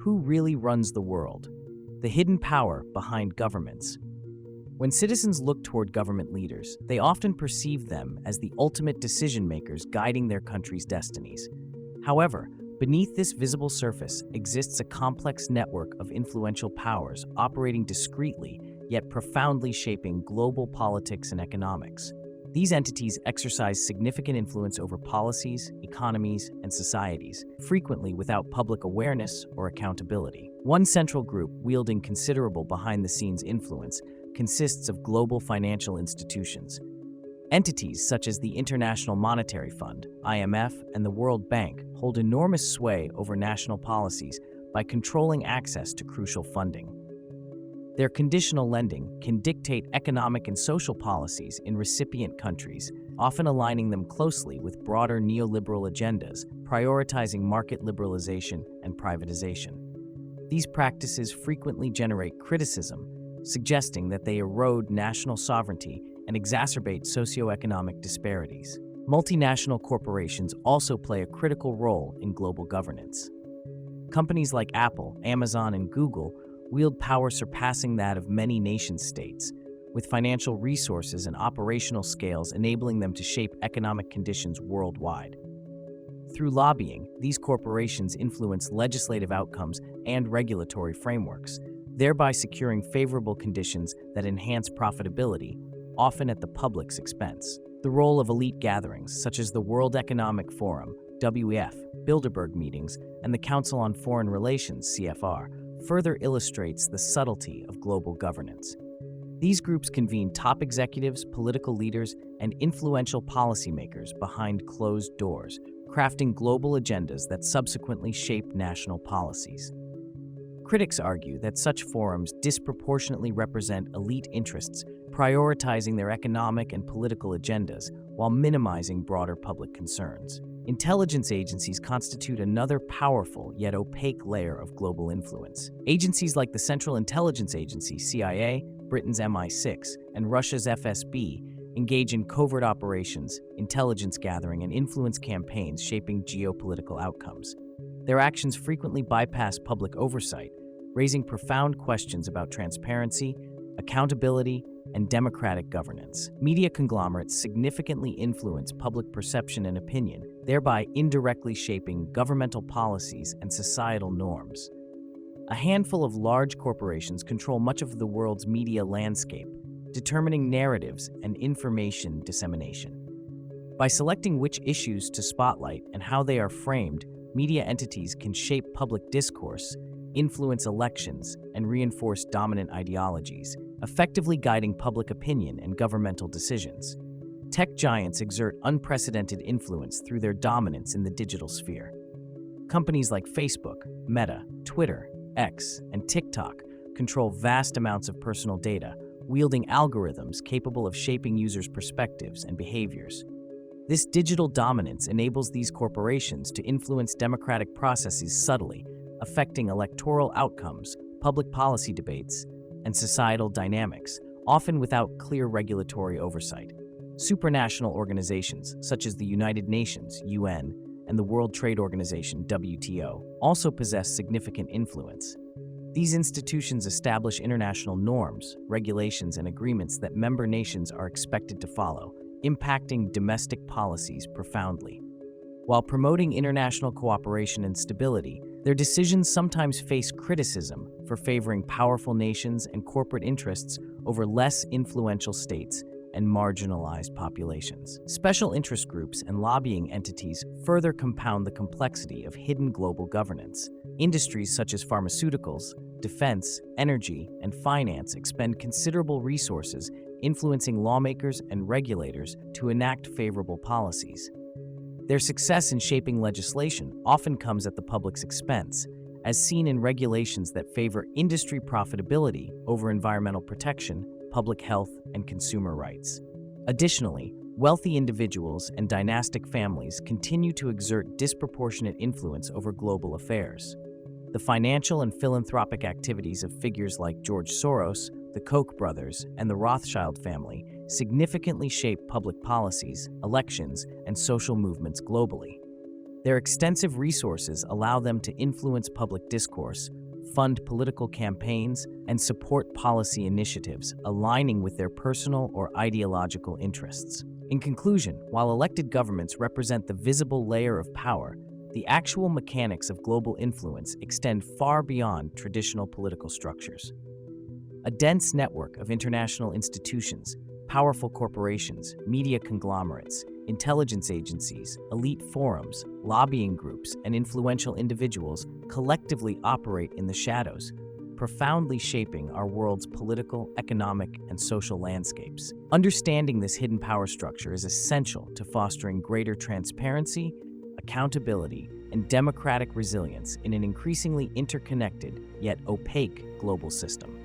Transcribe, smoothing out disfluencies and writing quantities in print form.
Who really runs the world? The hidden power behind governments. When citizens look toward government leaders, they often perceive them as the ultimate decision-makers guiding their country's destinies. However, beneath this visible surface exists a complex network of influential powers operating discreetly yet profoundly shaping global politics and economics. These entities exercise significant influence over policies, economies, and societies, frequently without public awareness or accountability. One central group wielding considerable behind-the-scenes influence consists of global financial institutions. Entities such as the International Monetary Fund, IMF, and the World Bank hold enormous sway over national policies by controlling access to crucial funding. Their conditional lending can dictate economic and social policies in recipient countries, often aligning them closely with broader neoliberal agendas, prioritizing market liberalization and privatization. These practices frequently generate criticism, suggesting that they erode national sovereignty and exacerbate socioeconomic disparities. Multinational corporations also play a critical role in global governance. Companies like Apple, Amazon, and Google wield power surpassing that of many nation-states, with financial resources and operational scales enabling them to shape economic conditions worldwide. Through lobbying, these corporations influence legislative outcomes and regulatory frameworks, thereby securing favorable conditions that enhance profitability, often at the public's expense. The role of elite gatherings, such as the World Economic Forum, WEF, Bilderberg meetings, and the Council on Foreign Relations, CFR, further illustrates the subtlety of global governance. These groups convene top executives, political leaders, and influential policymakers behind closed doors, crafting global agendas that subsequently shape national policies. Critics argue that such forums disproportionately represent elite interests, prioritizing their economic and political agendas while minimizing broader public concerns. Intelligence agencies constitute another powerful yet opaque layer of global influence. Agencies like the Central Intelligence Agency, CIA, Britain's MI6, and Russia's FSB engage in covert operations, intelligence gathering, and influence campaigns shaping geopolitical outcomes. Their actions frequently bypass public oversight, raising profound questions about transparency, accountability, and democratic governance. Media conglomerates significantly influence public perception and opinion, thereby indirectly shaping governmental policies and societal norms. A handful of large corporations control much of the world's media landscape, determining narratives and information dissemination. By selecting which issues to spotlight and how they are framed, media entities can shape public discourse, influence elections, and reinforce dominant ideologies, effectively guiding public opinion and governmental decisions. Tech giants exert unprecedented influence through their dominance in the digital sphere. Companies like Facebook, Meta, Twitter, X, and TikTok control vast amounts of personal data, wielding algorithms capable of shaping users' perspectives and behaviors. This digital dominance enables these corporations to influence democratic processes subtly, affecting electoral outcomes, public policy debates, and societal dynamics, often without clear regulatory oversight. Supranational organizations, such as the United Nations, UN, and the World Trade Organization, WTO, also possess significant influence. These institutions establish international norms, regulations, and agreements that member nations are expected to follow, impacting domestic policies profoundly. While promoting international cooperation and stability, their decisions sometimes face criticism for favoring powerful nations and corporate interests over less influential states and marginalized populations. Special interest groups and lobbying entities further compound the complexity of hidden global governance. Industries such as pharmaceuticals, defense, energy, and finance expend considerable resources influencing lawmakers and regulators to enact favorable policies. Their success in shaping legislation often comes at the public's expense, as seen in regulations that favor industry profitability over environmental protection, public health, and consumer rights. Additionally, wealthy individuals and dynastic families continue to exert disproportionate influence over global affairs. The financial and philanthropic activities of figures like George Soros, the Koch brothers, and the Rothschild family significantly shape public policies, elections, and social movements globally. Their extensive resources allow them to influence public discourse, fund political campaigns, and support policy initiatives aligning with their personal or ideological interests. In conclusion, while elected governments represent the visible layer of power, the actual mechanics of global influence extend far beyond traditional political structures. A dense network of international institutions, powerful corporations, media conglomerates, intelligence agencies, elite forums, lobbying groups, and influential individuals collectively operate in the shadows, profoundly shaping our world's political, economic, and social landscapes. Understanding this hidden power structure is essential to fostering greater transparency, accountability, and democratic resilience in an increasingly interconnected yet opaque global system.